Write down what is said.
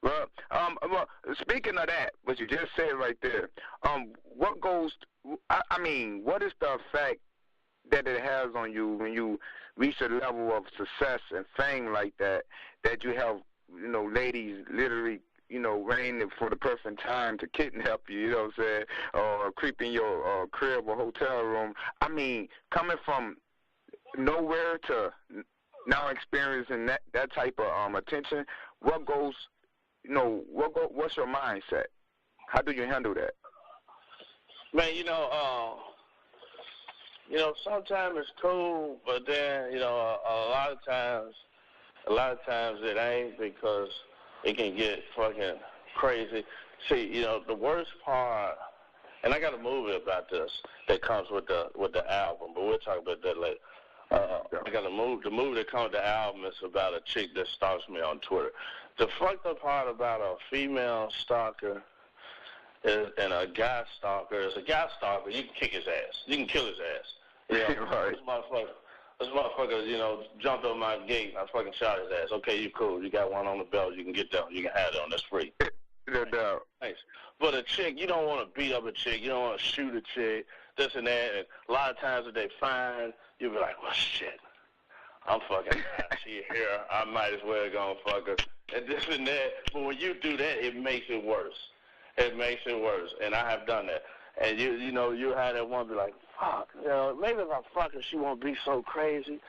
Well, speaking of that, what you just said right there, what goes? I mean, what is the effect that it has on you when you reach a level of success and fame like that? That you have, ladies literally, waiting for the perfect time to kidnap you. You know what I'm saying? Or creep in your crib or hotel room. I mean, coming from nowhere to now experiencing that type of attention, what goes? What's your mindset? How do you handle that? Man, sometimes it's cool, but then, a lot of times it ain't, because it can get fucking crazy. See, the worst part, and I got a movie about this that comes with the album, but we'll talk about that later. I got the movie that comes with the album is about a chick that stalks me on Twitter. The fucked up part about a female stalker and a guy stalker is, a guy stalker, you can kick his ass. You can kill his ass. Right. This motherfucker, jumped on my gate and I fucking shot his ass. Okay, you cool. You got one on the belt. You can get down. You can have it on. That's free. No doubt. Thanks. But a chick, you don't want to beat up a chick. You don't want to shoot a chick, this and that. And a lot of times if they find, you'll be like, well, shit. I'm fucking she here. I might as well go and fuck her. And this and that. But when you do that, it makes it worse. It makes it worse. And I have done that. And you have that one be like, fuck, maybe if I fuck her, she won't be so crazy.